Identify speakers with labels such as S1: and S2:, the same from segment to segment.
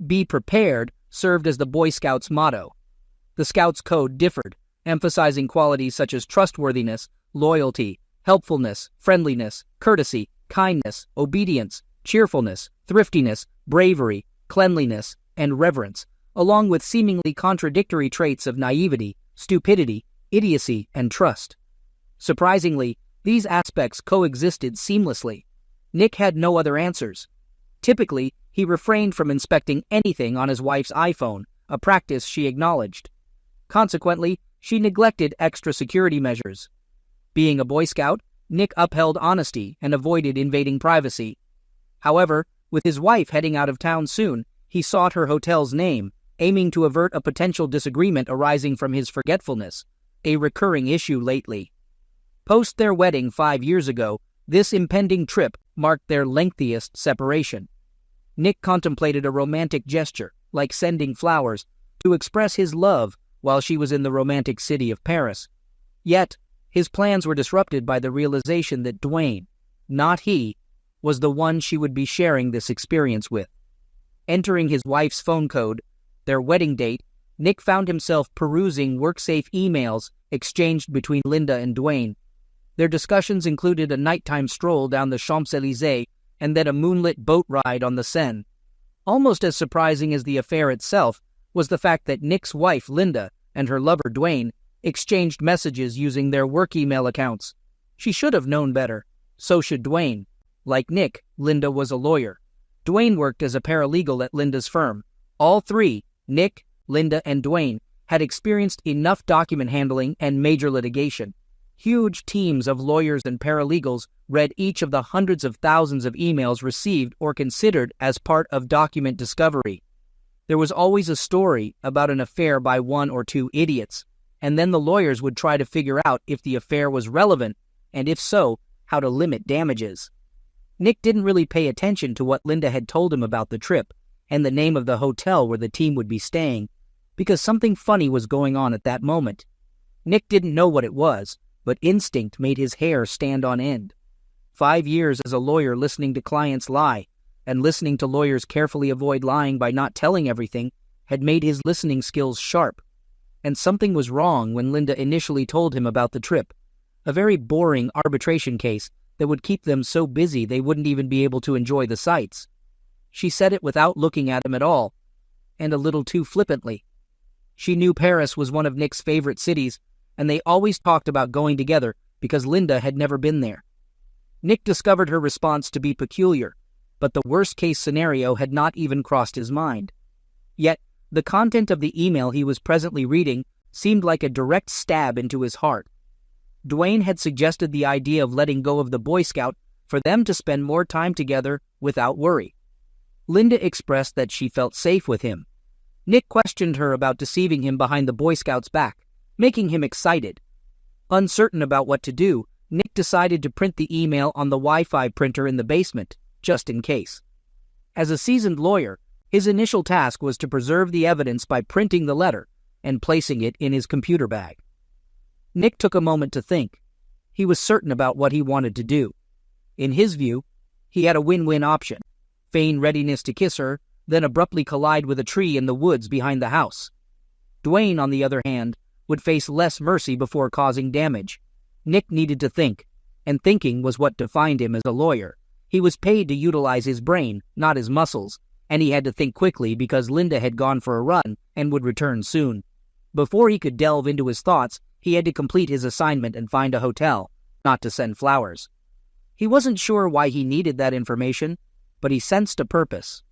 S1: "Be prepared" served as the Boy Scouts' motto. The Scouts' code differed, emphasizing qualities such as trustworthiness, loyalty, helpfulness, friendliness, courtesy, kindness, obedience, cheerfulness, thriftiness, bravery, cleanliness, and reverence, along with seemingly contradictory traits of naivety, stupidity, idiocy, and trust. Surprisingly, these aspects coexisted seamlessly. Nick had no other answers. Typically, he refrained from inspecting anything on his wife's iPhone, a practice she acknowledged. Consequently, she neglected extra security measures. Being a Boy Scout, Nick upheld honesty and avoided invading privacy. However, with his wife heading out of town soon, he sought her hotel's name, aiming to avert a potential disagreement arising from his forgetfulness, a recurring issue lately. Post their wedding 5 years ago, this impending trip marked their lengthiest separation. Nick contemplated a romantic gesture, like sending flowers, to express his love while she was in the romantic city of Paris. Yet, his plans were disrupted by the realization that Dwayne, not he, was the one she would be sharing this experience with. Entering his wife's phone code, their wedding date, Nick found himself perusing WorkSafe emails exchanged between Linda and Dwayne. Their discussions included a nighttime stroll down the Champs-Élysées and then a moonlit boat ride on the Seine. Almost as surprising as the affair itself was the fact that Nick's wife, Linda, and her lover, Dwayne, exchanged messages using their work email accounts. She should have known better. So should Dwayne. Like Nick, Linda was a lawyer. Dwayne worked as a paralegal at Linda's firm. All three, Nick, Linda, and Dwayne, had experienced enough document handling and major litigation. Huge teams of lawyers and paralegals read each of the hundreds of thousands of emails received or considered as part of document discovery. There was always a story about an affair by one or two idiots, and then the lawyers would try to figure out if the affair was relevant, and if so, how to limit damages. Nick didn't really pay attention to what Linda had told him about the trip and the name of the hotel where the team would be staying, because something funny was going on at that moment. Nick didn't know what it was, but instinct made his hair stand on end. 5 years as a lawyer listening to clients lie, and listening to lawyers carefully avoid lying by not telling everything, had made his listening skills sharp. And something was wrong when Linda initially told him about the trip, a very boring arbitration case that would keep them so busy they wouldn't even be able to enjoy the sights. She said it without looking at him at all, and a little too flippantly. She knew Paris was one of Nick's favorite cities, and they always talked about going together because Linda had never been there. Nick discovered her response to be peculiar, but the worst-case scenario had not even crossed his mind. Yet, the content of the email he was presently reading seemed like a direct stab into his heart. Dwayne had suggested the idea of letting go of the Boy Scout for them to spend more time together without worry. Linda expressed that she felt safe with him. Nick questioned her about deceiving him behind the Boy Scout's back, making him excited. Uncertain about what to do, Nick decided to print the email on the Wi-Fi printer in the basement, just in case. As a seasoned lawyer, his initial task was to preserve the evidence by printing the letter and placing it in his computer bag. Nick took a moment to think. He was certain about what he wanted to do. In his view, he had a win-win option: feign readiness to kiss her, then abruptly collide with a tree in the woods behind the house. Dwayne, on the other hand, would face less mercy before causing damage. Nick needed to think, and thinking was what defined him as a lawyer. He was paid to utilize his brain, not his muscles, and he had to think quickly because Linda had gone for a run and would return soon. Before he could delve into his thoughts, he had to complete his assignment and find a hotel, not to send flowers. He wasn't sure why he needed that information, but he sensed a purpose.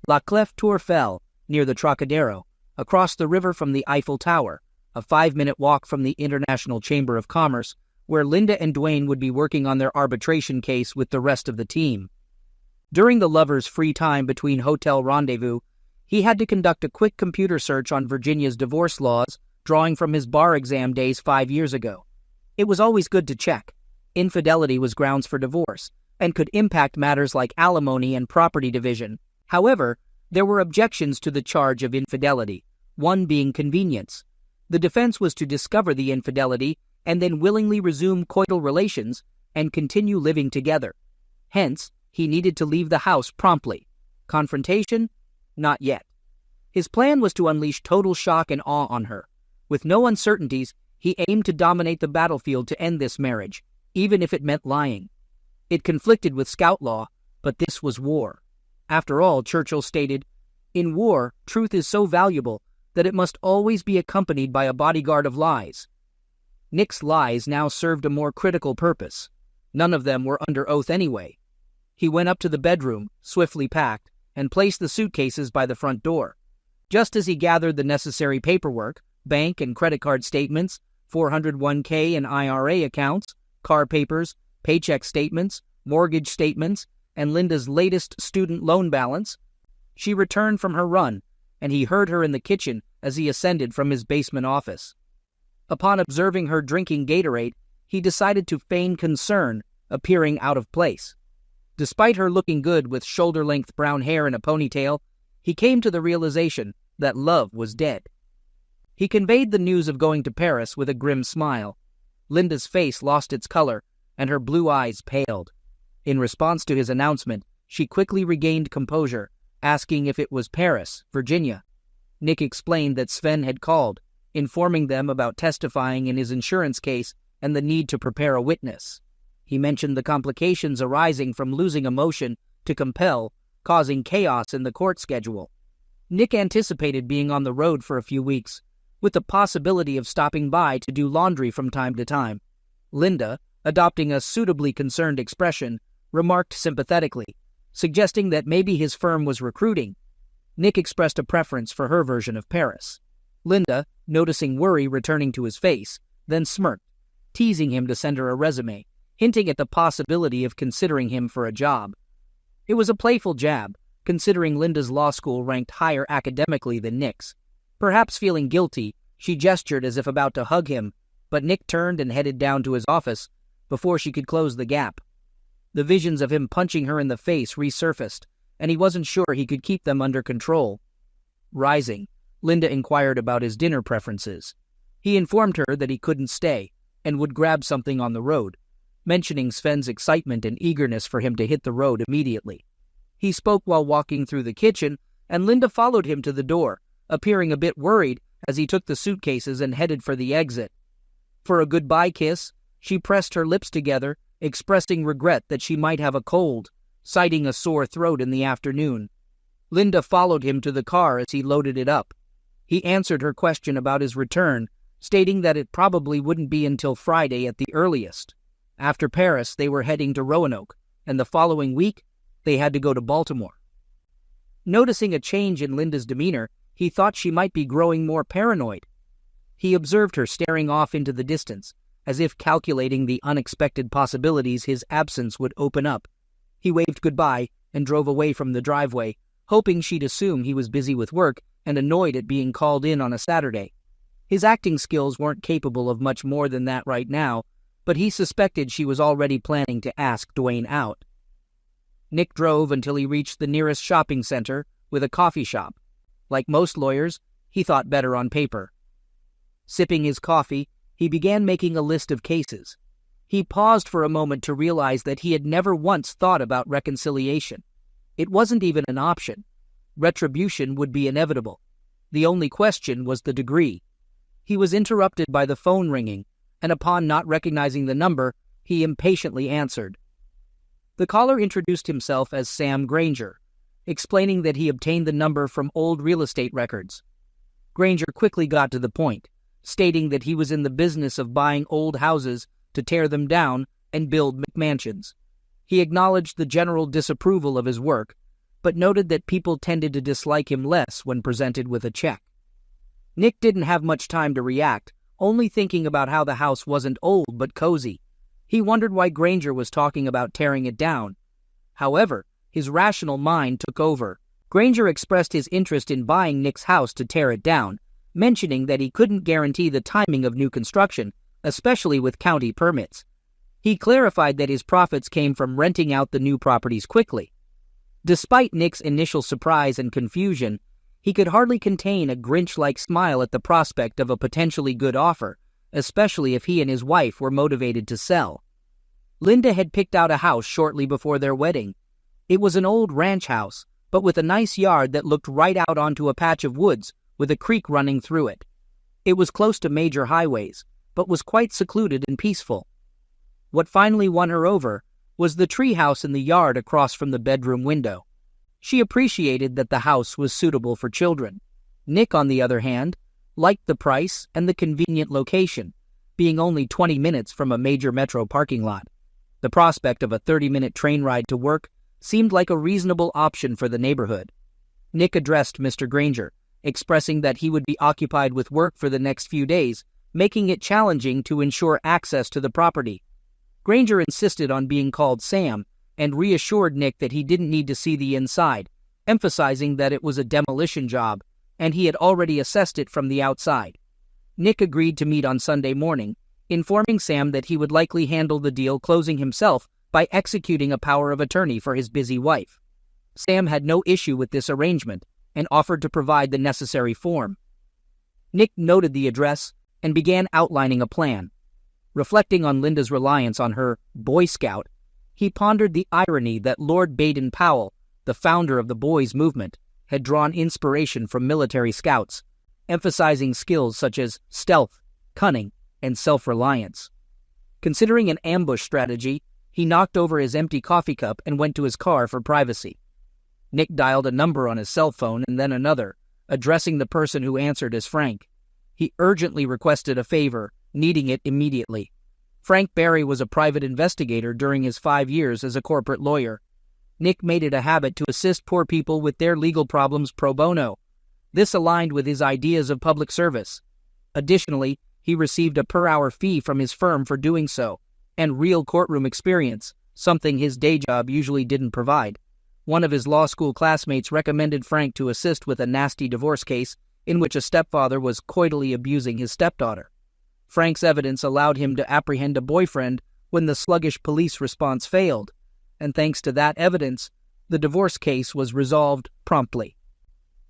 S1: La Clef Tourfell, near the Trocadero, across the river from the Eiffel Tower, a 5-minute walk from the International Chamber of Commerce, where Linda and Dwayne would be working on their arbitration case with the rest of the team. During the lovers' free time between hotel rendezvous, he had to conduct a quick computer search on Virginia's divorce laws, drawing from his bar exam days 5 years ago. It was always good to check. Infidelity was grounds for divorce, and could impact matters like alimony and property division. However, there were objections to the charge of infidelity, one being convenience. The defense was to discover the infidelity and then willingly resume coital relations and continue living together. Hence, he needed to leave the house promptly. Confrontation? Not yet. His plan was to unleash total shock and awe on her. With no uncertainties, he aimed to dominate the battlefield to end this marriage, even if it meant lying. It conflicted with Scout law, but this was war. After all, Churchill stated, "In war, truth is so valuable that it must always be accompanied by a bodyguard of lies." Nick's lies now served a more critical purpose. None of them were under oath anyway. He went up to the bedroom, swiftly packed, and placed the suitcases by the front door. Just as he gathered the necessary paperwork, bank and credit card statements, 401k and IRA accounts, car papers, paycheck statements, mortgage statements, and Linda's latest student loan balance, she returned from her run, and he heard her in the kitchen as he ascended from his basement office. Upon observing her drinking Gatorade, he decided to feign concern, appearing out of place. Despite her looking good with shoulder-length brown hair and a ponytail, he came to the realization that love was dead. He conveyed the news of going to Paris with a grim smile. Linda's face lost its color, and her blue eyes paled. In response to his announcement, she quickly regained composure, asking if it was Paris, Virginia. Nick explained that Sven had called, informing them about testifying in his insurance case and the need to prepare a witness. He mentioned the complications arising from losing a motion to compel, causing chaos in the court schedule. Nick anticipated being on the road for a few weeks, with the possibility of stopping by to do laundry from time to time. Linda, adopting a suitably concerned expression, remarked sympathetically, suggesting that maybe his firm was recruiting. Nick expressed a preference for her version of Paris. Linda, noticing worry returning to his face, then smirked, teasing him to send her a resume, hinting at the possibility of considering him for a job. It was a playful jab, considering Linda's law school ranked higher academically than Nick's. Perhaps feeling guilty, she gestured as if about to hug him, but Nick turned and headed down to his office before she could close the gap. The visions of him punching her in the face resurfaced, and he wasn't sure he could keep them under control. Rising, Linda inquired about his dinner preferences. He informed her that he couldn't stay and would grab something on the road, mentioning Sven's excitement and eagerness for him to hit the road immediately. He spoke while walking through the kitchen, and Linda followed him to the door, appearing a bit worried as he took the suitcases and headed for the exit. For a goodbye kiss, she pressed her lips together, expressing regret that she might have a cold, citing a sore throat in the afternoon. Linda followed him to the car as he loaded it up. He answered her question about his return, stating that it probably wouldn't be until Friday at the earliest. After Paris, they were heading to Roanoke, and the following week, they had to go to Baltimore. Noticing a change in Linda's demeanor, he thought she might be growing more paranoid. He observed her staring off into the distance, as if calculating the unexpected possibilities his absence would open up. He waved goodbye and drove away from the driveway, hoping she'd assume he was busy with work and annoyed at being called in on a Saturday. His acting skills weren't capable of much more than that right now, but he suspected she was already planning to ask Dwayne out. Nick drove until he reached the nearest shopping center with a coffee shop. Like most lawyers, he thought better on paper. Sipping his coffee, he began making a list of cases. He paused for a moment to realize that he had never once thought about reconciliation. It wasn't even an option. Retribution would be inevitable. The only question was the degree. He was interrupted by the phone ringing, and upon not recognizing the number, he impatiently answered. The caller introduced himself as Sam Granger, explaining that he obtained the number from old real estate records. Granger quickly got to the point, stating that he was in the business of buying old houses to tear them down and build McMansions. He acknowledged the general disapproval of his work, but noted that people tended to dislike him less when presented with a check. Nick didn't have much time to react, only thinking about how the house wasn't old but cozy. He wondered why Granger was talking about tearing it down. However, his rational mind took over. Granger expressed his interest in buying Nick's house to tear it down, mentioning that he couldn't guarantee the timing of new construction, especially with county permits. He clarified that his profits came from renting out the new properties quickly. Despite Nick's initial surprise and confusion, he could hardly contain a Grinch-like smile at the prospect of a potentially good offer, especially if he and his wife were motivated to sell. Linda had picked out a house shortly before their wedding. It was an old ranch house, but with a nice yard that looked right out onto a patch of woods with a creek running through it. It was close to major highways, but was quite secluded and peaceful. What finally won her over was the treehouse in the yard across from the bedroom window. She appreciated that the house was suitable for children. Nick, on the other hand, liked the price and the convenient location, being only 20 minutes from a major metro parking lot. The prospect of a 30-minute train ride to work seemed like a reasonable option for the neighborhood. Nick addressed Mr. Granger, expressing that he would be occupied with work for the next few days, making it challenging to ensure access to the property. Granger insisted on being called Sam and reassured Nick that he didn't need to see the inside, emphasizing that it was a demolition job and he had already assessed it from the outside. Nick agreed to meet on Sunday morning, informing Sam that he would likely handle the deal closing himself by executing a power of attorney for his busy wife. Sam had no issue with this arrangement and offered to provide the necessary form. Nick noted the address and began outlining a plan. Reflecting on Linda's reliance on her Boy Scout, he pondered the irony that Lord Baden-Powell, the founder of the boys' movement, had drawn inspiration from military scouts, emphasizing skills such as stealth, cunning, and self-reliance. Considering an ambush strategy, he knocked over his empty coffee cup and went to his car for privacy. Nick dialed a number on his cell phone and then another, addressing the person who answered as Frank. He urgently requested a favor, needing it immediately. Frank Barry was a private investigator during his 5 years as a corporate lawyer. Nick made it a habit to assist poor people with their legal problems pro bono. This aligned with his ideas of public service. Additionally, he received a per-hour fee from his firm for doing so, and real courtroom experience, something his day job usually didn't provide. One of his law school classmates recommended Frank to assist with a nasty divorce case in which a stepfather was coitally abusing his stepdaughter. Frank's evidence allowed him to apprehend a boyfriend when the sluggish police response failed, and thanks to that evidence, the divorce case was resolved promptly.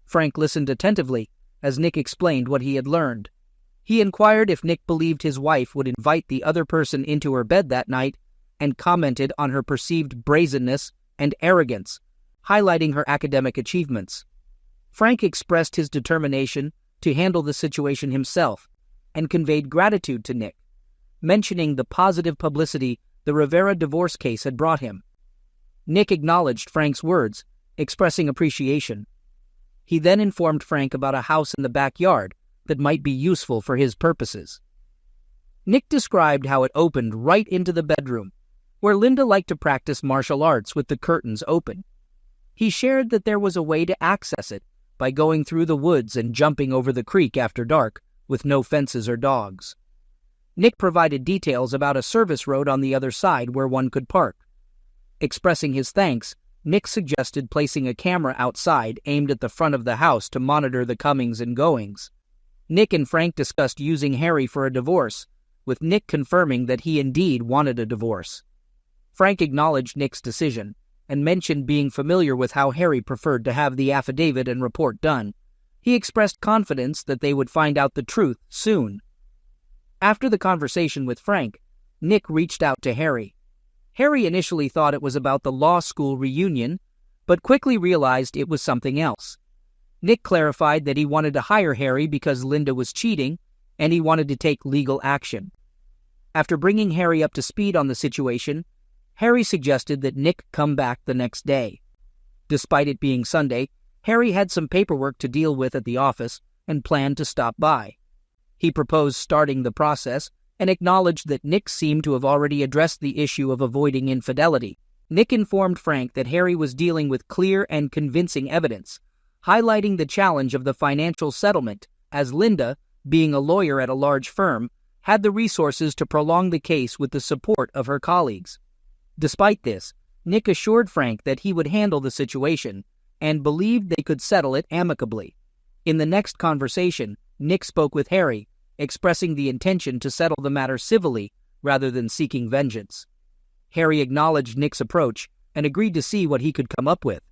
S1: Frank listened attentively as Nick explained what he had learned. He inquired if Nick believed his wife would invite the other person into her bed that night and commented on her perceived brazenness and arrogance, highlighting her academic achievements. Frank expressed his determination to handle the situation himself and conveyed gratitude to Nick, mentioning the positive publicity the Rivera divorce case had brought him. Nick acknowledged Frank's words, expressing appreciation. He then informed Frank about a house in the backyard that might be useful for his purposes. Nick described how it opened right into the bedroom, where Linda liked to practice martial arts with the curtains open. He shared that there was a way to access it by going through the woods and jumping over the creek after dark with no fences or dogs. Nick provided details about a service road on the other side where one could park. Expressing his thanks, Nick suggested placing a camera outside aimed at the front of the house to monitor the comings and goings. Nick and Frank discussed using Harry for a divorce, with Nick confirming that he indeed wanted a divorce. Frank acknowledged Nick's decision and mentioned being familiar with how Harry preferred to have the affidavit and report done. He expressed confidence that they would find out the truth soon. After the conversation with Frank, Nick reached out to Harry. Harry initially thought it was about the law school reunion, but quickly realized it was something else. Nick clarified that he wanted to hire Harry because Linda was cheating, and he wanted to take legal action. After bringing Harry up to speed on the situation, Harry suggested that Nick come back the next day. Despite it being Sunday, Harry had some paperwork to deal with at the office and planned to stop by. He proposed starting the process and acknowledged that Nick seemed to have already addressed the issue of avoiding infidelity. Nick informed Frank that Harry was dealing with clear and convincing evidence, highlighting the challenge of the financial settlement, as Linda, being a lawyer at a large firm, had the resources to prolong the case with the support of her colleagues. Despite this, Nick assured Frank that he would handle the situation and believed they could settle it amicably. In the next conversation, Nick spoke with Harry, expressing the intention to settle the matter civilly rather than seeking vengeance. Harry acknowledged Nick's approach and agreed to see what he could come up with.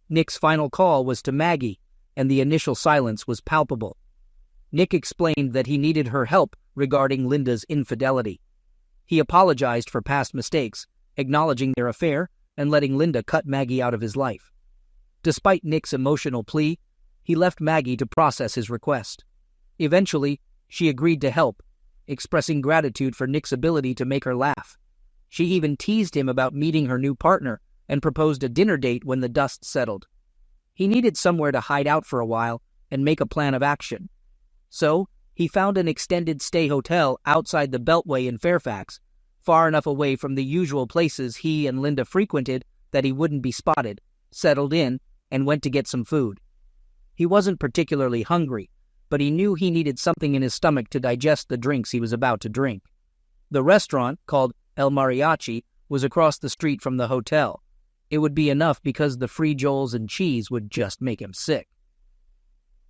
S1: Nick's final call was to Maggie, and the initial silence was palpable. Nick explained that he needed her help regarding Linda's infidelity. He apologized for past mistakes, acknowledging their affair and letting Linda cut Maggie out of his life. Despite Nick's emotional plea, he left Maggie to process his request. Eventually, she agreed to help, expressing gratitude for Nick's ability to make her laugh. She even teased him about meeting her new partner and proposed a dinner date when the dust settled. He needed somewhere to hide out for a while and make a plan of action. So, he found an extended stay hotel outside the Beltway in Fairfax, far enough away from the usual places he and Linda frequented that he wouldn't be spotted, settled in, and went to get some food. He wasn't particularly hungry, but he knew he needed something in his stomach to digest the drinks he was about to drink. The restaurant, called El Mariachi, was across the street from the hotel. It would be enough because the free Joels and cheese would just make him sick.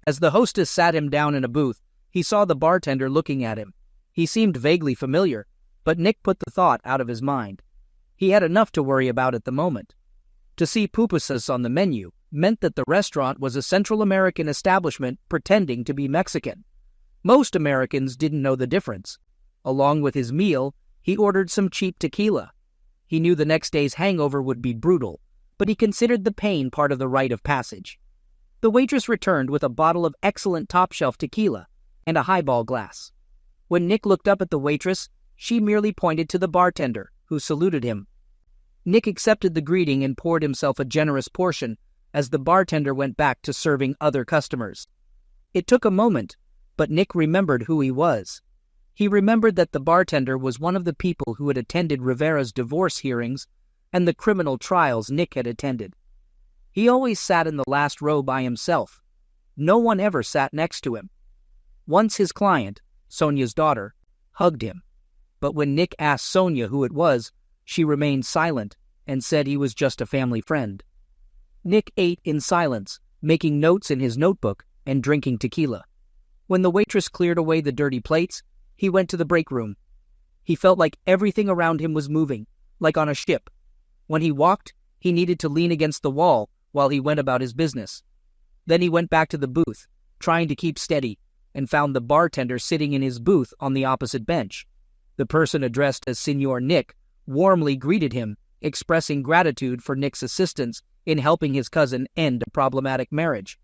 S1: As the hostess sat him down in a booth, he saw the bartender looking at him. He seemed vaguely familiar, but Nick put the thought out of his mind. He had enough to worry about at the moment. To see pupusas on the menu meant that the restaurant was a Central American establishment pretending to be Mexican. Most Americans didn't know the difference. Along with his meal, he ordered some cheap tequila. He knew the next day's hangover would be brutal, but he considered the pain part of the rite of passage. The waitress returned with a bottle of excellent top-shelf tequila and a highball glass. When Nick looked up at the waitress, she merely pointed to the bartender, who saluted him. Nick accepted the greeting and poured himself a generous portion as the bartender went back to serving other customers. It took a moment, but Nick remembered who he was. He remembered that the bartender was one of the people who had attended Rivera's divorce hearings and the criminal trials Nick had attended. He always sat in the last row by himself. No one ever sat next to him. Once his client, Sonia's daughter, hugged him. But when Nick asked Sonia who it was, she remained silent and said he was just a family friend. Nick ate in silence, making notes in his notebook and drinking tequila. When the waitress cleared away the dirty plates, he went to the break room. He felt like everything around him was moving, like on a ship. When he walked, he needed to lean against the wall while he went about his business. Then he went back to the booth, trying to keep steady, and found the bartender sitting in his booth on the opposite bench. The person addressed as Senor Nick warmly greeted him, expressing gratitude for Nick's assistance in helping his cousin end a problematic marriage.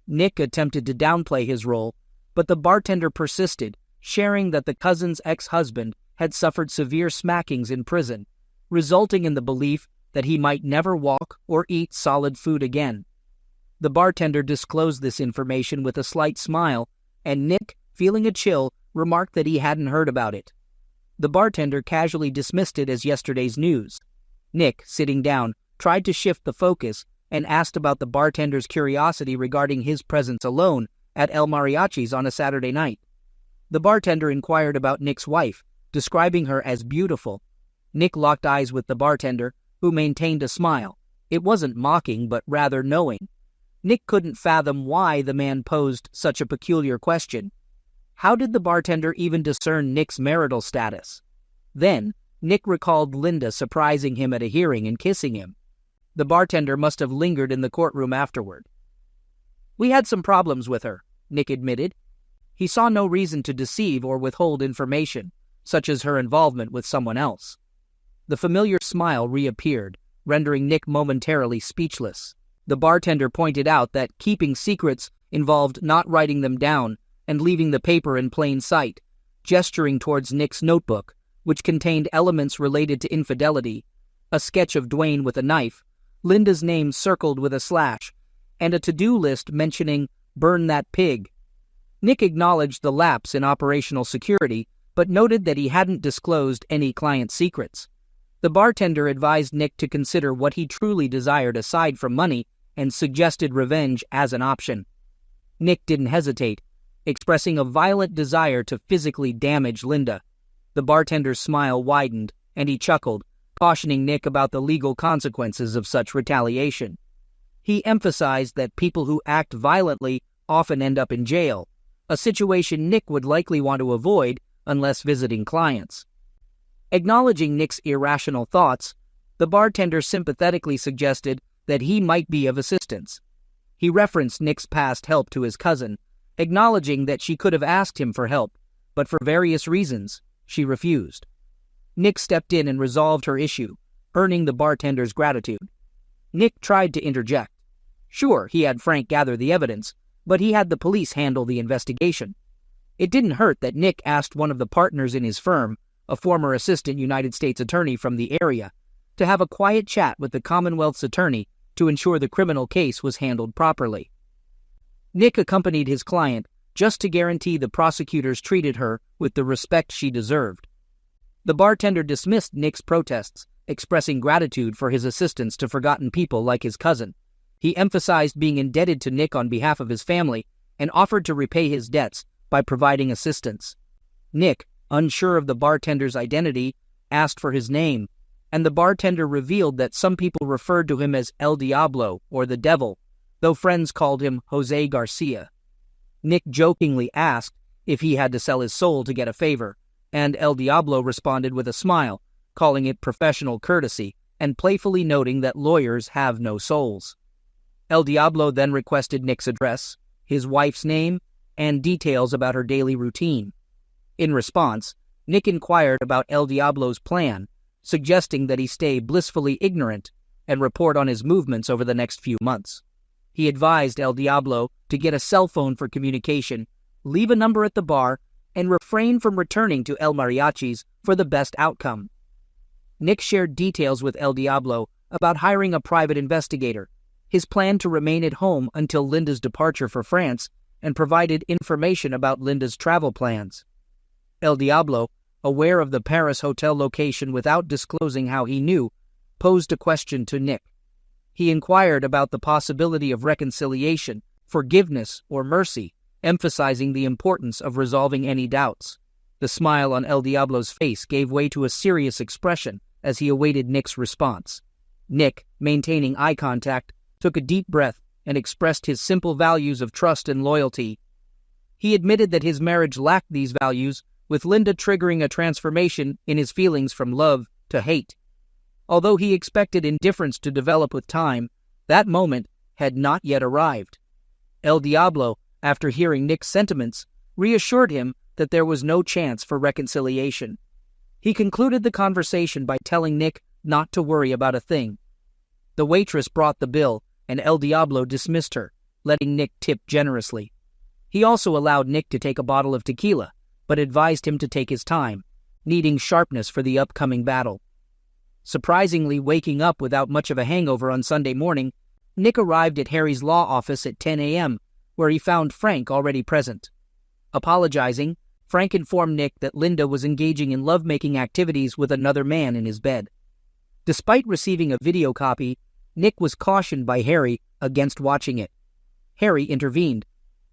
S1: Nick attempted to downplay his role, but the bartender persisted, sharing that the cousin's ex-husband had suffered severe smackings in prison, resulting in the belief that he might never walk or eat solid food again. The bartender disclosed this information with a slight smile, and Nick, feeling a chill, remarked that he hadn't heard about it. The bartender casually dismissed it as yesterday's news. Nick, sitting down, tried to shift the focus and asked about the bartender's curiosity regarding his presence alone at El Mariachi's on a Saturday night. The bartender inquired about Nick's wife, describing her as beautiful. Nick locked eyes with the bartender, who maintained a smile. It wasn't mocking, but rather knowing. Nick couldn't fathom why the man posed such a peculiar question. How did the bartender even discern Nick's marital status? Then, Nick recalled Linda surprising him at a hearing and kissing him. The bartender must have lingered in the courtroom afterward. "We had some problems with her," Nick admitted. He saw no reason to deceive or withhold information, such as her involvement with someone else. The familiar smile reappeared, rendering Nick momentarily speechless. The bartender pointed out that keeping secrets involved not writing them down and leaving the paper in plain sight, gesturing towards Nick's notebook, which contained elements related to infidelity, a sketch of Dwayne with a knife, Linda's name circled with a slash, and a to-do list mentioning "burn that pig." Nick acknowledged the lapse in operational security, but noted that he hadn't disclosed any client secrets. The bartender advised Nick to consider what he truly desired aside from money and suggested revenge as an option. Nick didn't hesitate, expressing a violent desire to physically damage Linda. The bartender's smile widened, and he chuckled, cautioning Nick about the legal consequences of such retaliation. He emphasized that people who act violently often end up in jail, a situation Nick would likely want to avoid unless visiting clients. Acknowledging Nick's irrational thoughts, the bartender sympathetically suggested that he might be of assistance. He referenced Nick's past help to his cousin, acknowledging that she could have asked him for help, but for various reasons, she refused. Nick stepped in and resolved her issue, earning the bartender's gratitude. Nick tried to interject. Sure, he had Frank gather the evidence, but he had the police handle the investigation. It didn't hurt that Nick asked one of the partners in his firm, a former assistant United States attorney from the area, to have a quiet chat with the Commonwealth's attorney to ensure the criminal case was handled properly. Nick accompanied his client just to guarantee the prosecutors treated her with the respect she deserved. The bartender dismissed Nick's protests, expressing gratitude for his assistance to forgotten people like his cousin. He emphasized being indebted to Nick on behalf of his family and offered to repay his debts by providing assistance. Nick, unsure of the bartender's identity, asked for his name, and the bartender revealed that some people referred to him as El Diablo, or the Devil, though friends called him Jose Garcia. Nick jokingly asked if he had to sell his soul to get a favor, and El Diablo responded with a smile, calling it professional courtesy, and playfully noting that lawyers have no souls. El Diablo then requested Nick's address, his wife's name, and details about her daily routine. In response, Nick inquired about El Diablo's plan, suggesting that he stay blissfully ignorant and report on his movements over the next few months. He advised El Diablo to get a cell phone for communication, leave a number at the bar, and refrain from returning to El Mariachi's for the best outcome. Nick shared details with El Diablo about hiring a private investigator, his plan to remain at home until Linda's departure for France, and provided information about Linda's travel plans. El Diablo, aware of the Paris hotel location without disclosing how he knew, posed a question to Nick. He inquired about the possibility of reconciliation, forgiveness, or mercy, emphasizing the importance of resolving any doubts. The smile on El Diablo's face gave way to a serious expression as he awaited Nick's response. Nick, maintaining eye contact, took a deep breath and expressed his simple values of trust and loyalty. He admitted that his marriage lacked these values, with Linda triggering a transformation in his feelings from love to hate. Although he expected indifference to develop with time, that moment had not yet arrived. El Diablo, after hearing Nick's sentiments, reassured him that there was no chance for reconciliation. He concluded the conversation by telling Nick not to worry about a thing. The waitress brought the bill, and El Diablo dismissed her, letting Nick tip generously. He also allowed Nick to take a bottle of tequila, but advised him to take his time, needing sharpness for the upcoming battle. Surprisingly, waking up without much of a hangover on Sunday morning, Nick arrived at Harry's law office at 10 a.m., where he found Frank already present. Apologizing, Frank informed Nick that Linda was engaging in lovemaking activities with another man in his bed. Despite receiving a video copy, Nick was cautioned by Harry against watching it. Harry intervened,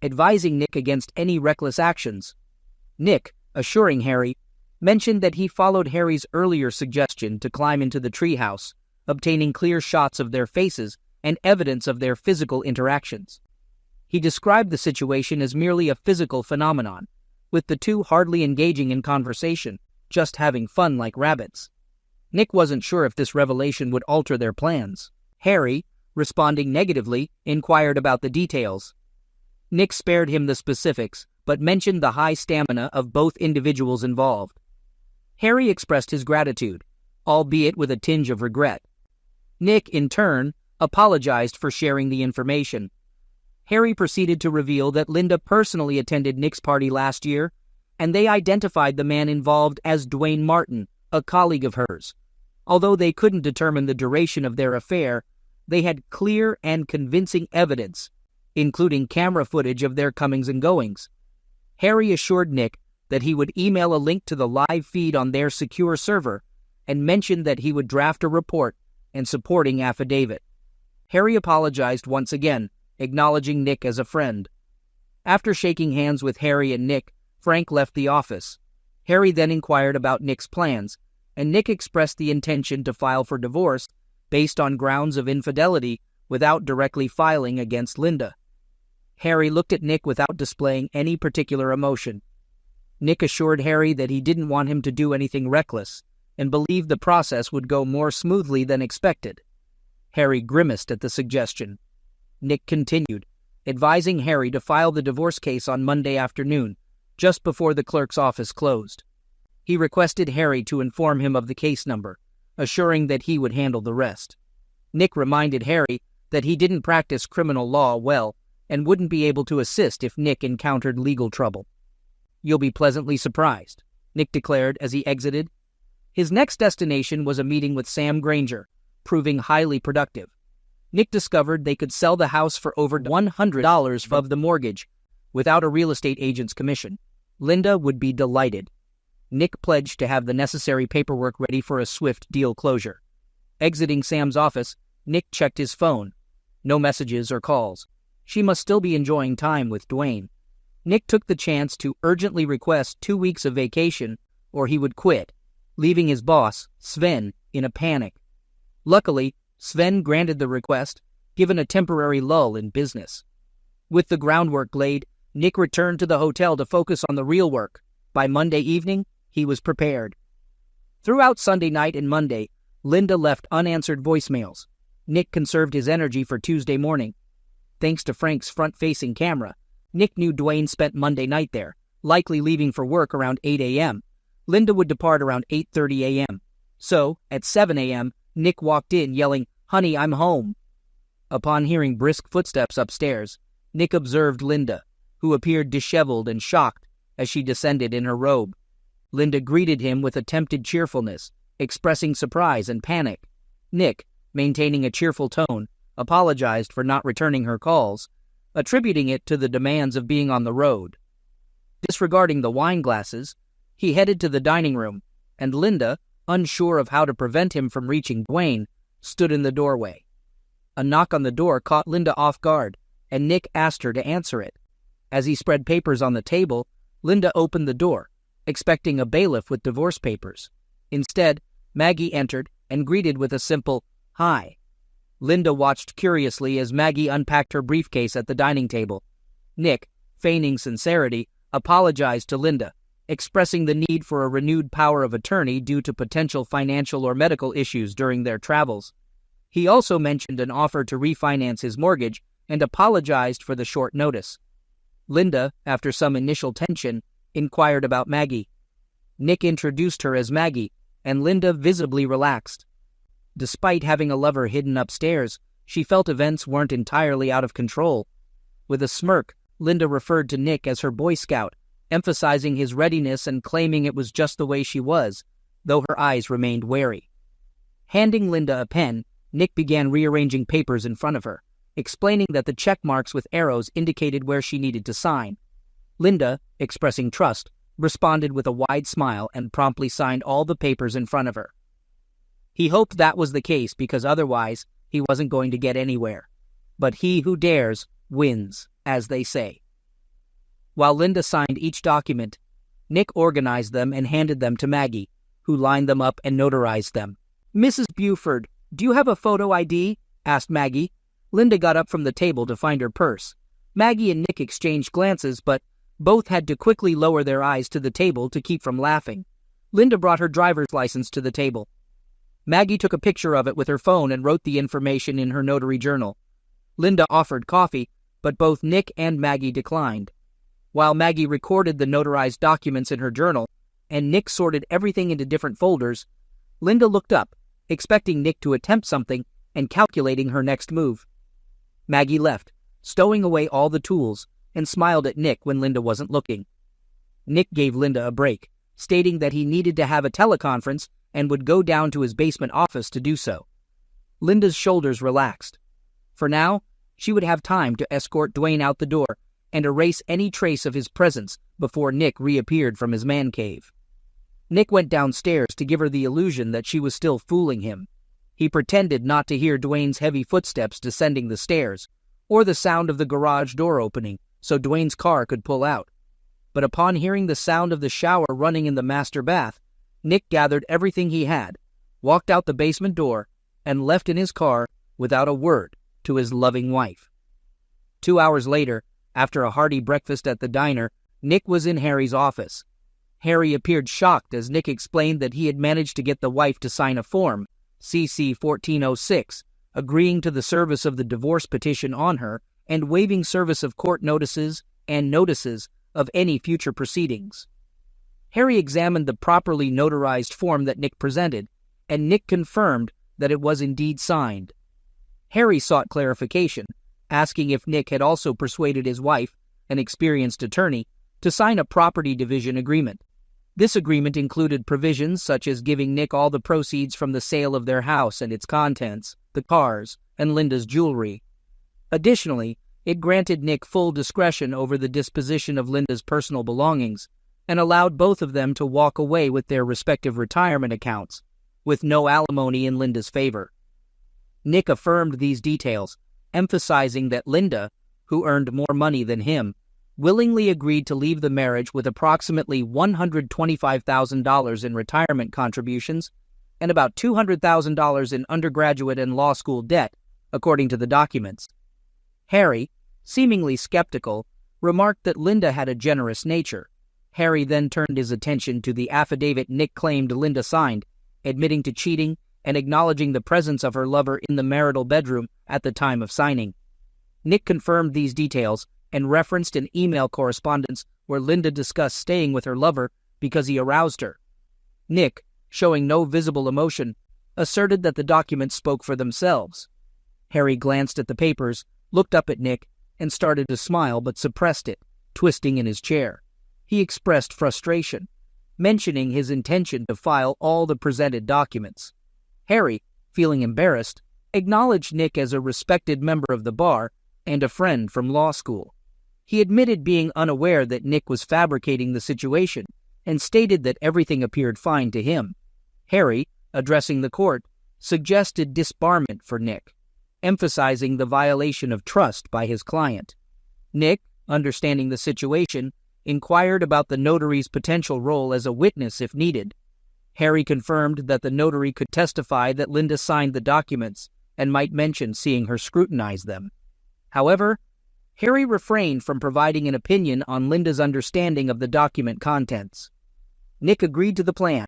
S1: advising Nick against any reckless actions. Nick, assuring Harry, mentioned that he followed Harry's earlier suggestion to climb into the treehouse, obtaining clear shots of their faces and evidence of their physical interactions. He described the situation as merely a physical phenomenon, with the two hardly engaging in conversation, just having fun like rabbits. Nick wasn't sure if this revelation would alter their plans. Harry, responding negatively, inquired about the details. Nick spared him the specifics, but mentioned the high stamina of both individuals involved. Harry expressed his gratitude, albeit with a tinge of regret. Nick, in turn, apologized for sharing the information. Harry proceeded to reveal that Linda personally attended Nick's party last year, and they identified the man involved as Dwayne Martin, a colleague of hers. Although they couldn't determine the duration of their affair, they had clear and convincing evidence, including camera footage of their comings and goings. Harry assured Nick that he would email a link to the live feed on their secure server and mentioned that he would draft a report and supporting affidavit. Harry apologized once again, acknowledging Nick as a friend. After shaking hands with Harry and Nick, Frank left the office. Harry then inquired about Nick's plans, and Nick expressed the intention to file for divorce based on grounds of infidelity without directly filing against Linda. Harry looked at Nick without displaying any particular emotion. Nick assured Harry that he didn't want him to do anything reckless and believed the process would go more smoothly than expected. Harry grimaced at the suggestion. Nick continued, advising Harry to file the divorce case on Monday afternoon, just before the clerk's office closed. He requested Harry to inform him of the case number, assuring that he would handle the rest. Nick reminded Harry that he didn't practice criminal law well and wouldn't be able to assist if Nick encountered legal trouble. "You'll be pleasantly surprised," Nick declared as he exited. His next destination was a meeting with Sam Granger, proving highly productive. Nick discovered they could sell the house for over $100 of the mortgage, without a real estate agent's commission. Linda would be delighted. Nick pledged to have the necessary paperwork ready for a swift deal closure. Exiting Sam's office, Nick checked his phone. No messages or calls. She must still be enjoying time with Dwayne. Nick took the chance to urgently request 2 weeks of vacation, or he would quit, leaving his boss, Sven, in a panic. Luckily, Sven granted the request, given a temporary lull in business. With the groundwork laid, Nick returned to the hotel to focus on the real work. By Monday evening, he was prepared. Throughout Sunday night and Monday, Linda left unanswered voicemails. Nick conserved his energy for Tuesday morning. Thanks to Frank's front-facing camera, Nick knew Dwayne spent Monday night there, likely leaving for work around 8 a.m. Linda would depart around 8:30 a.m. So, at 7 a.m., Nick walked in yelling, "Honey, I'm home." Upon hearing brisk footsteps upstairs, Nick observed Linda, who appeared disheveled and shocked as she descended in her robe. Linda greeted him with attempted cheerfulness, expressing surprise and panic. Nick, maintaining a cheerful tone, apologized for not returning her calls, attributing it to the demands of being on the road. Disregarding the wine glasses, he headed to the dining room, and Linda, unsure of how to prevent him from reaching Dwayne, stood in the doorway. A knock on the door caught Linda off guard, and Nick asked her to answer it. As he spread papers on the table, Linda opened the door, expecting a bailiff with divorce papers. Instead, Maggie entered and greeted with a simple, "Hi." Linda watched curiously as Maggie unpacked her briefcase at the dining table. Nick, feigning sincerity, apologized to Linda, expressing the need for a renewed power of attorney due to potential financial or medical issues during their travels. He also mentioned an offer to refinance his mortgage and apologized for the short notice. Linda, after some initial tension, inquired about Maggie. Nick introduced her as Maggie, and Linda visibly relaxed. Despite having a lover hidden upstairs, she felt events weren't entirely out of control. With a smirk, Linda referred to Nick as her Boy Scout, emphasizing his readiness and claiming it was just the way she was, though her eyes remained wary. Handing Linda a pen, Nick began rearranging papers in front of her, explaining that the check marks with arrows indicated where she needed to sign. Linda, expressing trust, responded with a wide smile and promptly signed all the papers in front of her. He hoped that was the case because otherwise he wasn't going to get anywhere. But he who dares wins, as they say. While Linda signed each document, Nick organized them and handed them to Maggie, who lined them up and notarized them. "Mrs. Buford, do you have a photo ID?" asked Maggie. Linda got up from the table to find her purse. Maggie and Nick exchanged glances, but both had to quickly lower their eyes to the table to keep from laughing. Linda brought her driver's license to the table. Maggie took a picture of it with her phone and wrote the information in her notary journal. Linda offered coffee, but both Nick and Maggie declined. While Maggie recorded the notarized documents in her journal, and Nick sorted everything into different folders, Linda looked up, expecting Nick to attempt something and calculating her next move. Maggie left, stowing away all the tools, and smiled at Nick when Linda wasn't looking. Nick gave Linda a break, stating that he needed to have a teleconference and would go down to his basement office to do so. Linda's shoulders relaxed. For now, she would have time to escort Dwayne out the door and erase any trace of his presence before Nick reappeared from his man cave. Nick went downstairs to give her the illusion that she was still fooling him. He pretended not to hear Dwayne's heavy footsteps descending the stairs, or the sound of the garage door opening so Dwayne's car could pull out. But upon hearing the sound of the shower running in the master bath, Nick gathered everything he had, walked out the basement door, and left in his car without a word to his loving wife. 2 hours later, after a hearty breakfast at the diner, Nick was in Harry's office. Harry appeared shocked as Nick explained that he had managed to get the wife to sign a form, CC 1406, agreeing to the service of the divorce petition on her and waiving service of court notices and notices of any future proceedings. Harry examined the properly notarized form that Nick presented, and Nick confirmed that it was indeed signed. Harry sought clarification, asking if Nick had also persuaded his wife, an experienced attorney, to sign a property division agreement. This agreement included provisions such as giving Nick all the proceeds from the sale of their house and its contents, the cars, and Linda's jewelry. Additionally, it granted Nick full discretion over the disposition of Linda's personal belongings and allowed both of them to walk away with their respective retirement accounts, with no alimony in Linda's favor. Nick affirmed these details, emphasizing that Linda, who earned more money than him, willingly agreed to leave the marriage with approximately $125,000 in retirement contributions and about $200,000 in undergraduate and law school debt, according to the documents. Harry, seemingly skeptical, remarked that Linda had a generous nature. Harry then turned his attention to the affidavit Nick claimed Linda signed, admitting to cheating and acknowledging the presence of her lover in the marital bedroom at the time of signing. Nick confirmed these details and referenced an email correspondence where Linda discussed staying with her lover because he aroused her. Nick, showing no visible emotion, asserted that the documents spoke for themselves. Harry glanced at the papers, looked up at Nick, and started to smile but suppressed it, twisting in his chair. He expressed frustration, mentioning his intention to file all the presented documents. Harry, feeling embarrassed, acknowledged Nick as a respected member of the bar and a friend from law school. He admitted being unaware that Nick was fabricating the situation and stated that everything appeared fine to him. Harry, addressing the court, suggested disbarment for Nick, emphasizing the violation of trust by his client. Nick, understanding the situation, inquired about the notary's potential role as a witness if needed. Harry confirmed that the notary could testify that Linda signed the documents and might mention seeing her scrutinize them. However, Harry refrained from providing an opinion on Linda's understanding of the document contents. Nick agreed to the plan,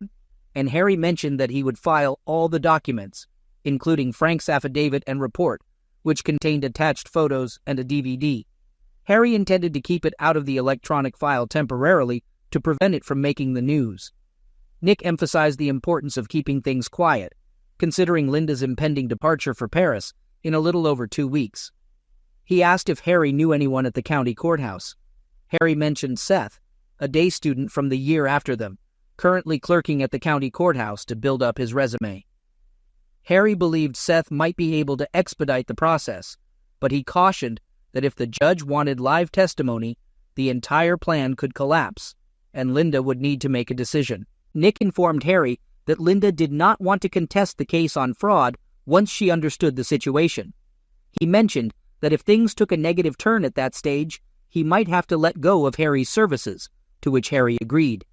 S1: and Harry mentioned that he would file all the documents, including Frank's affidavit and report, which contained attached photos and a DVD. Harry intended to keep it out of the electronic file temporarily to prevent it from making the news. Nick emphasized the importance of keeping things quiet, considering Linda's impending departure for Paris in a little over 2 weeks. He asked if Harry knew anyone at the county courthouse. Harry mentioned Seth, a day student from the year after them, currently clerking at the county courthouse to build up his resume. Harry believed Seth might be able to expedite the process, but he cautioned that if the judge wanted live testimony, the entire plan could collapse, and Linda would need to make a decision. Nick informed Harry that Linda did not want to contest the case on fraud once she understood the situation. He mentioned that if things took a negative turn at that stage, he might have to let go of Harry's services, to which Harry agreed.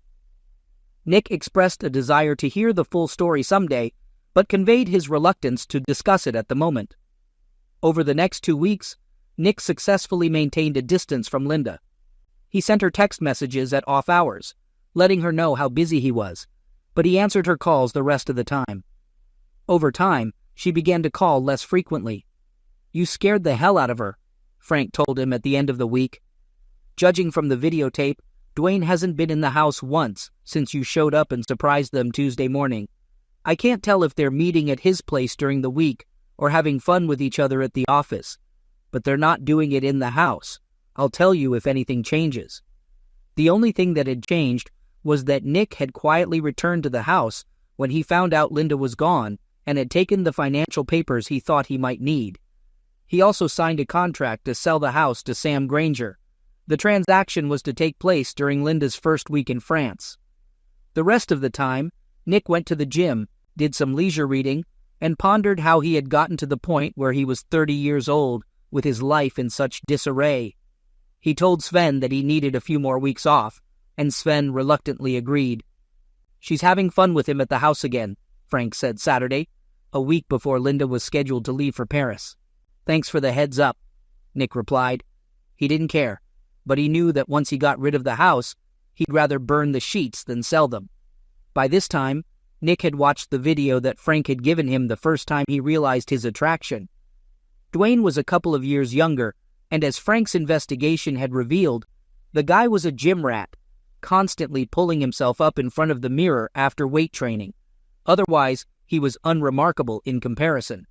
S1: Nick expressed a desire to hear the full story someday, but conveyed his reluctance to discuss it at the moment. Over the next 2 weeks, Nick successfully maintained a distance from Linda. He sent her text messages at off hours, letting her know how busy he was, but he answered her calls the rest of the time. Over time, she began to call less frequently. "You scared the hell out of her," Frank told him at the end of the week. "Judging from the videotape, Dwayne hasn't been in the house once since you showed up and surprised them Tuesday morning. I can't tell if they're meeting at his place during the week or having fun with each other at the office, but they're not doing it in the house. I'll tell you if anything changes." The only thing that had changed was that Nick had quietly returned to the house when he found out Linda was gone and had taken the financial papers he thought he might need. He also signed a contract to sell the house to Sam Granger. The transaction was to take place during Linda's first week in France. The rest of the time, Nick went to the gym, did some leisure reading, and pondered how he had gotten to the point where he was 30 years old with his life in such disarray. He told Sven that he needed a few more weeks off, and Sven reluctantly agreed. "She's having fun with him at the house again," Frank said Saturday, a week before Linda was scheduled to leave for Paris. "Thanks for the heads up," Nick replied. He didn't care, but he knew that once he got rid of the house, he'd rather burn the sheets than sell them. By this time, Nick had watched the video that Frank had given him the first time he realized his attraction. Dwayne was a couple of years younger, and as Frank's investigation had revealed, the guy was a gym rat, constantly pulling himself up in front of the mirror after weight training. Otherwise, he was unremarkable in comparison.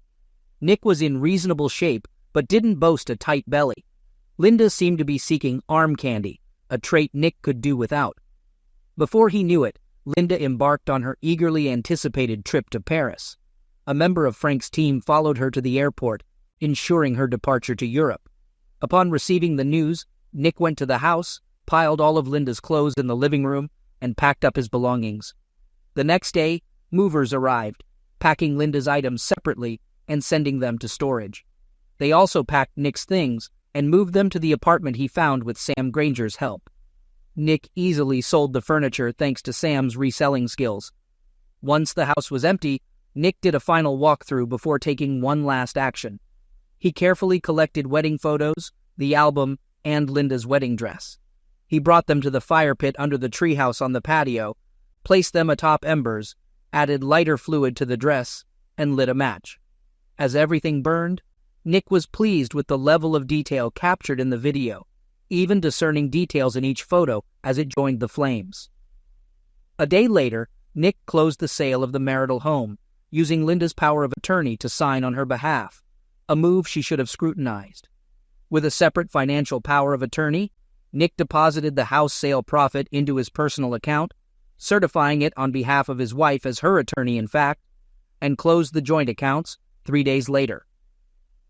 S1: Nick was in reasonable shape, but didn't boast a tight belly. Linda seemed to be seeking arm candy, a trait Nick could do without. Before he knew it, Linda embarked on her eagerly anticipated trip to Paris. A member of Frank's team followed her to the airport, ensuring her departure to Europe. Upon receiving the news, Nick went to the house, piled all of Linda's clothes in the living room, and packed up his belongings. The next day, movers arrived, packing Linda's items separately and sending them to storage. They also packed Nick's things and moved them to the apartment he found with Sam Granger's help. Nick easily sold the furniture thanks to Sam's reselling skills. Once the house was empty, Nick did a final walkthrough before taking one last action. He carefully collected wedding photos, the album, and Linda's wedding dress. He brought them to the fire pit under the treehouse on the patio, placed them atop embers, added lighter fluid to the dress, and lit a match. As everything burned, Nick was pleased with the level of detail captured in the video, even discerning details in each photo as it joined the flames. A day later, Nick closed the sale of the marital home, using Linda's power of attorney to sign on her behalf, a move she should have scrutinized. With a separate financial power of attorney, Nick deposited the house sale profit into his personal account, certifying it on behalf of his wife as her attorney in fact, and closed the joint accounts 3 days later.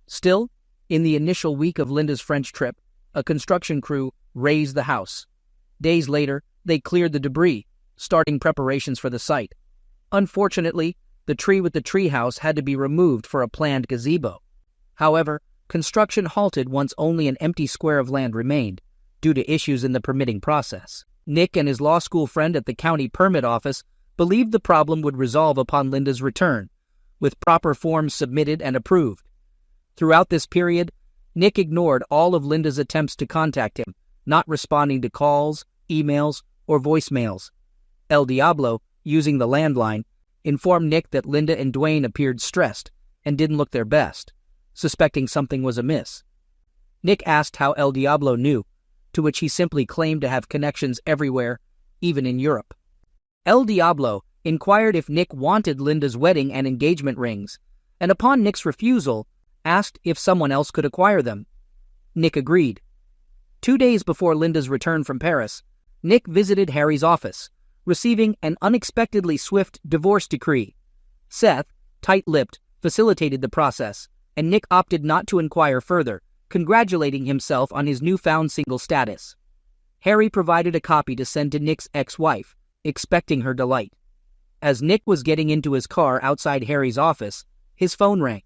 S1: Still, in the initial week of Linda's French trip, a construction crew razed the house. Days later, they cleared the debris, starting preparations for the site. Unfortunately, the tree with the treehouse had to be removed for a planned gazebo. However, construction halted once only an empty square of land remained, due to issues in the permitting process. Nick and his law school friend at the county permit office believed the problem would resolve upon Linda's return, with proper forms submitted and approved. Throughout this period, Nick ignored all of Linda's attempts to contact him, not responding to calls, emails, or voicemails. El Diablo, using the landline, informed Nick that Linda and Dwayne appeared stressed and didn't look their best, suspecting something was amiss. Nick asked how El Diablo knew, to which he simply claimed to have connections everywhere, even in Europe. El Diablo inquired if Nick wanted Linda's wedding and engagement rings, and upon Nick's refusal, asked if someone else could acquire them. Nick agreed. 2 days before Linda's return from Paris, Nick visited Harry's office, receiving an unexpectedly swift divorce decree. Seth, tight-lipped, facilitated the process, and Nick opted not to inquire further, congratulating himself on his newfound single status. Harry provided a copy to send to Nick's ex-wife, expecting her delight. As Nick was getting into his car outside Harry's office, his phone rang.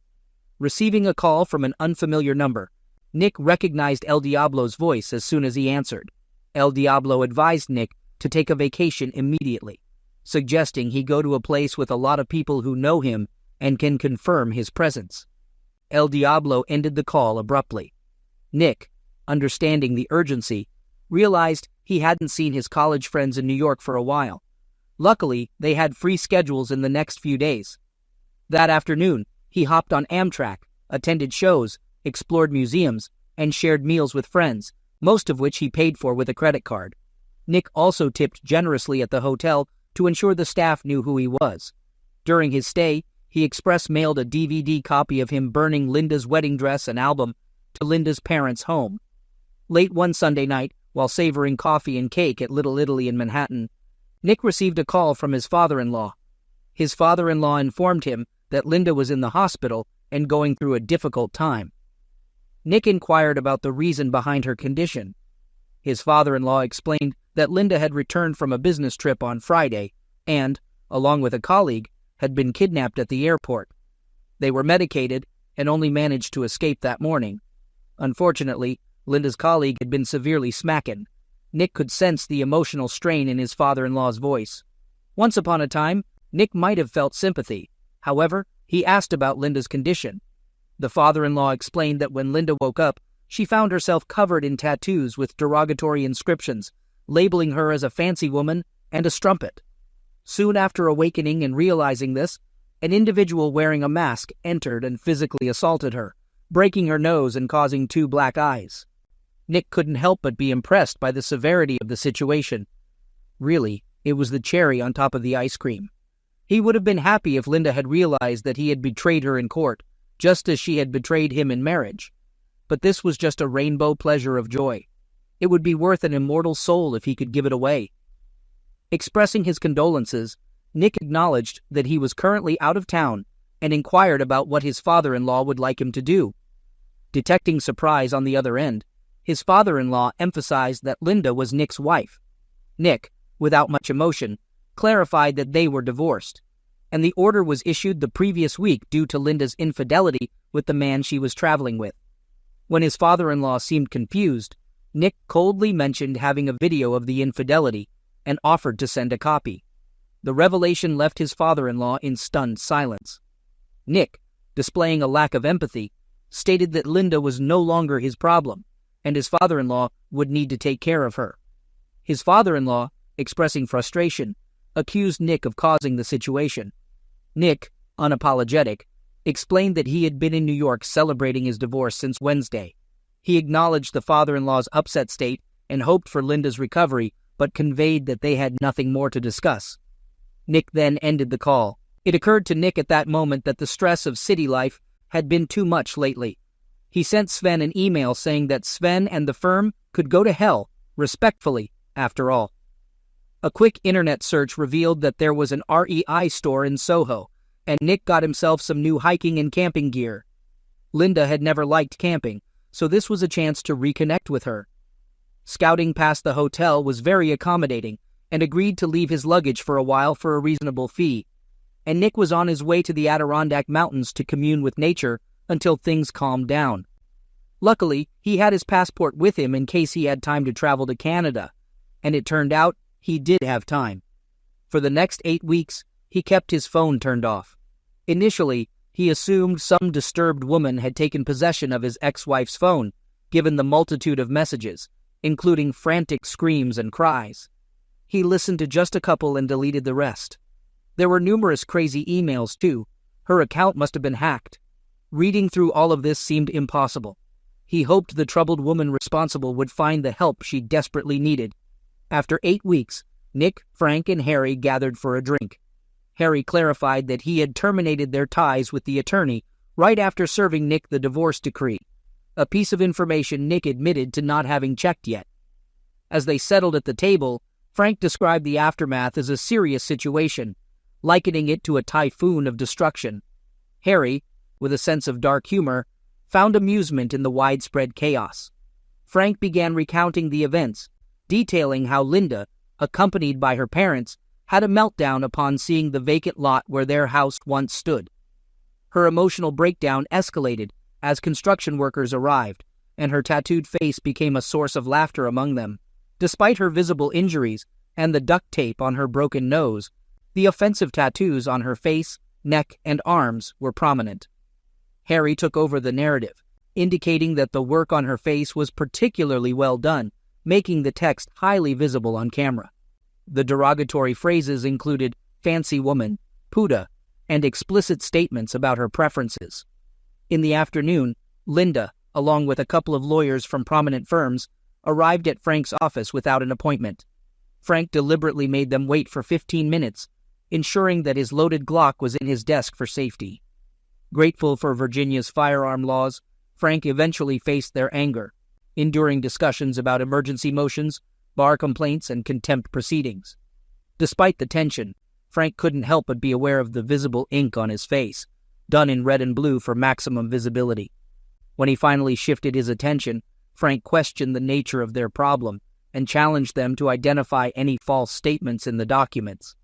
S1: Receiving a call from an unfamiliar number, Nick recognized El Diablo's voice as soon as he answered. El Diablo advised Nick to take a vacation immediately, suggesting he go to a place with a lot of people who know him and can confirm his presence. El Diablo ended the call abruptly. Nick, understanding the urgency, realized he hadn't seen his college friends in New York for a while. Luckily, they had free schedules in the next few days. That afternoon, he hopped on Amtrak, attended shows, explored museums, and shared meals with friends, most of which he paid for with a credit card. Nick also tipped generously at the hotel to ensure the staff knew who he was. During his stay, he express mailed a DVD copy of him burning Linda's wedding dress and album to Linda's parents' home. Late one Sunday night, while savoring coffee and cake at Little Italy in Manhattan, Nick received a call from his father-in-law. His father-in-law informed him that Linda was in the hospital and going through a difficult time. Nick inquired about the reason behind her condition. His father-in-law explained that Linda had returned from a business trip on Friday and, along with a colleague, had been kidnapped at the airport. They were medicated and only managed to escape that morning. Unfortunately, Linda's colleague had been severely smacking. Nick could sense the emotional strain in his father-in-law's voice. Once upon a time, Nick might have felt sympathy. However, he asked about Linda's condition. The father-in-law explained that when Linda woke up, she found herself covered in tattoos with derogatory inscriptions, labeling her as a fancy woman and a strumpet. Soon after awakening and realizing this, an individual wearing a mask entered and physically assaulted her, breaking her nose and causing 2 black eyes. Nick couldn't help but be impressed by the severity of the situation. Really, it was the cherry on top of the ice cream. He would have been happy if Linda had realized that he had betrayed her in court, just as she had betrayed him in marriage. But this was just a rainbow pleasure of joy. It would be worth an immortal soul if he could give it away. Expressing his condolences, Nick acknowledged that he was currently out of town and inquired about what his father-in-law would like him to do. Detecting surprise on the other end, his father-in-law emphasized that Linda was Nick's wife. Nick, without much emotion, clarified that they were divorced, and the order was issued the previous week due to Linda's infidelity with the man she was traveling with. When his father-in-law seemed confused, Nick coldly mentioned having a video of the infidelity and offered to send a copy. The revelation left his father-in-law in stunned silence. Nick, displaying a lack of empathy, stated that Linda was no longer his problem, and his father-in-law would need to take care of her. His father-in-law, expressing frustration, accused Nick of causing the situation. Nick, unapologetic, explained that he had been in New York celebrating his divorce since Wednesday. He acknowledged the father-in-law's upset state and hoped for Linda's recovery, but conveyed that they had nothing more to discuss. Nick then ended the call. It occurred to Nick at that moment that the stress of city life had been too much lately. He sent Sven an email saying that Sven and the firm could go to hell, respectfully, after all. A quick internet search revealed that there was an REI store in Soho, and Nick got himself some new hiking and camping gear. Linda had never liked camping, so this was a chance to reconnect with her. Scouting past the hotel was very accommodating, and agreed to leave his luggage for a while for a reasonable fee, and Nick was on his way to the Adirondack Mountains to commune with nature until things calmed down. Luckily, he had his passport with him in case he had time to travel to Canada, and it turned out he did have time. For the next 8 weeks, he kept his phone turned off. Initially, he assumed some disturbed woman had taken possession of his ex-wife's phone, given the multitude of messages, including frantic screams and cries. He listened to just a couple and deleted the rest. There were numerous crazy emails, too. Her account must have been hacked. Reading through all of this seemed impossible. He hoped the troubled woman responsible would find the help she desperately needed. After 8 weeks, Nick, Frank, and Harry gathered for a drink. Harry clarified that he had terminated their ties with the attorney right after serving Nick the divorce decree, a piece of information Nick admitted to not having checked yet. As they settled at the table, Frank described the aftermath as a serious situation, likening it to a typhoon of destruction. Harry, with a sense of dark humor, found amusement in the widespread chaos. Frank began recounting the events, detailing how Linda, accompanied by her parents, had a meltdown upon seeing the vacant lot where their house once stood. Her emotional breakdown escalated as construction workers arrived, and her tattooed face became a source of laughter among them. Despite her visible injuries and the duct tape on her broken nose, the offensive tattoos on her face, neck, and arms were prominent. Harry took over the narrative, indicating that the work on her face was particularly well done, making the text highly visible on camera. The derogatory phrases included fancy woman, puta, and explicit statements about her preferences. In the afternoon, Linda, along with a couple of lawyers from prominent firms, arrived at Frank's office without an appointment. Frank deliberately made them wait for 15 minutes, ensuring that his loaded Glock was in his desk for safety. Grateful for Virginia's firearm laws, Frank eventually faced their anger, enduring discussions about emergency motions, bar complaints, and contempt proceedings. Despite the tension, Frank couldn't help but be aware of the visible ink on his face, done in red and blue for maximum visibility. When he finally shifted his attention, Frank questioned the nature of their problem and challenged them to identify any false statements in the documents.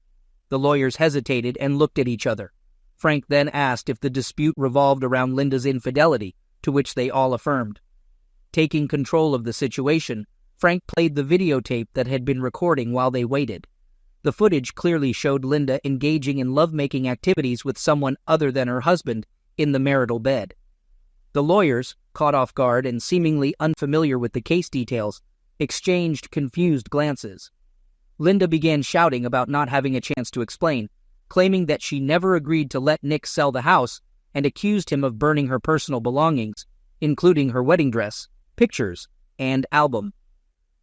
S1: The lawyers hesitated and looked at each other. Frank then asked if the dispute revolved around Linda's infidelity, to which they all affirmed. Taking control of the situation, Frank played the videotape that had been recording while they waited. The footage clearly showed Linda engaging in lovemaking activities with someone other than her husband in the marital bed. The lawyers, caught off guard and seemingly unfamiliar with the case details, exchanged confused glances. Linda began shouting about not having a chance to explain, claiming that she never agreed to let Nick sell the house and accused him of burning her personal belongings, including her wedding dress, pictures, and album.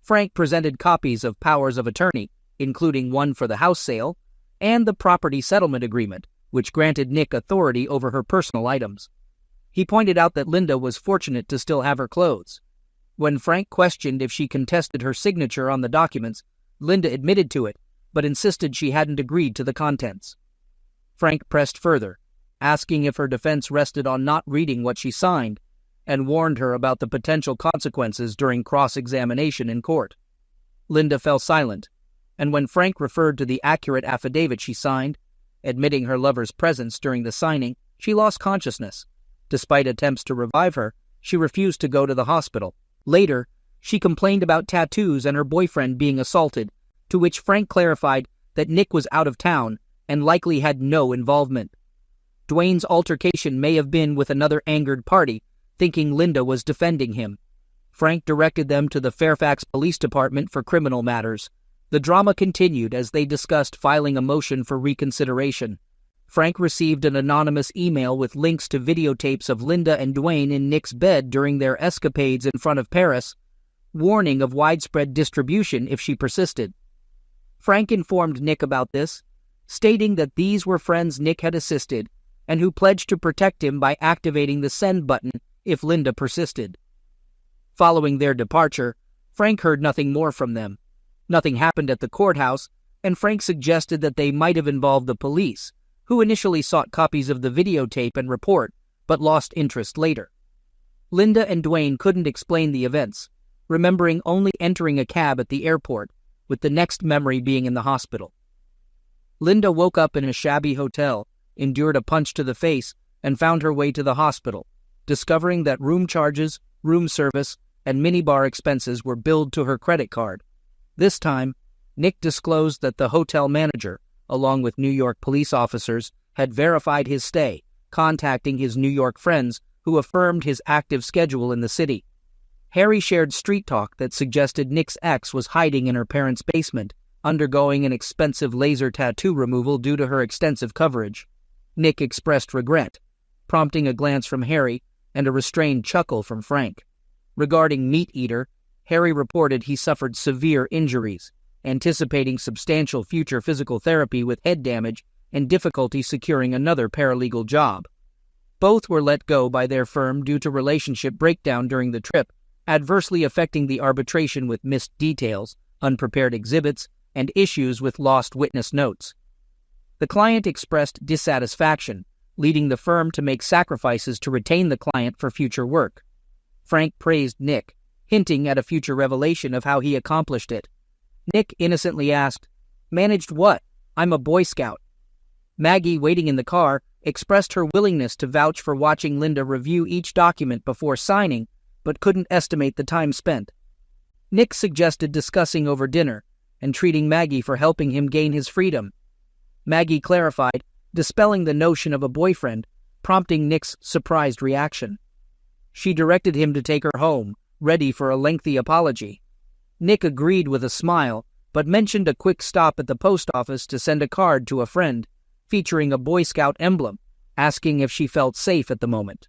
S1: Frank presented copies of powers of attorney, including one for the house sale, and the property settlement agreement, which granted Nick authority over her personal items. He pointed out that Linda was fortunate to still have her clothes. When Frank questioned if she contested her signature on the documents, Linda admitted to it, but insisted she hadn't agreed to the contents. Frank pressed further, asking if her defense rested on not reading what she signed, and warned her about the potential consequences during cross-examination in court. Linda fell silent, and when Frank referred to the accurate affidavit she signed, admitting her lover's presence during the signing, she lost consciousness. Despite attempts to revive her, she refused to go to the hospital. Later, she complained about tattoos and her boyfriend being assaulted, to which Frank clarified that Nick was out of town and likely had no involvement. Dwayne's altercation may have been with another angered party, thinking Linda was defending him. Frank directed them to the Fairfax Police Department for criminal matters. The drama continued as they discussed filing a motion for reconsideration. Frank received an anonymous email with links to videotapes of Linda and Dwayne in Nick's bed during their escapades in front of Paris, warning of widespread distribution if she persisted. Frank informed Nick about this, stating that these were friends Nick had assisted and who pledged to protect him by activating the send button if Linda persisted. Following their departure, Frank heard nothing more from them. Nothing happened at the courthouse, and Frank suggested that they might have involved the police, who initially sought copies of the videotape and report, but lost interest later. Linda and Dwayne couldn't explain the events, remembering only entering a cab at the airport, with the next memory being in the hospital. Linda woke up in a shabby hotel, endured a punch to the face, and found her way to the hospital, discovering that room charges, room service, and minibar expenses were billed to her credit card. This time, Nick disclosed that the hotel manager, along with New York police officers, had verified his stay, contacting his New York friends who affirmed his active schedule in the city. Harry shared street talk that suggested Nick's ex was hiding in her parents' basement, undergoing an expensive laser tattoo removal due to her extensive coverage. Nick expressed regret, prompting a glance from Harry and a restrained chuckle from Frank. Regarding Meat Eater, Harry reported he suffered severe injuries, anticipating substantial future physical therapy with head damage and difficulty securing another paralegal job. Both were let go by their firm due to relationship breakdown during the trip, adversely affecting the arbitration with missed details, unprepared exhibits, and issues with lost witness notes. The client expressed dissatisfaction, leading the firm to make sacrifices to retain the client for future work. Frank praised Nick, hinting at a future revelation of how he accomplished it. Nick innocently asked, "Managed what? I'm a Boy Scout." Maggie, waiting in the car, expressed her willingness to vouch for watching Linda review each document before signing, but couldn't estimate the time spent. Nick suggested discussing over dinner and treating Maggie for helping him gain his freedom. Maggie clarified, dispelling the notion of a boyfriend, prompting Nick's surprised reaction. She directed him to take her home, ready for a lengthy apology. Nick agreed with a smile, but mentioned a quick stop at the post office to send a card to a friend, featuring a Boy Scout emblem, asking if she felt safe at the moment.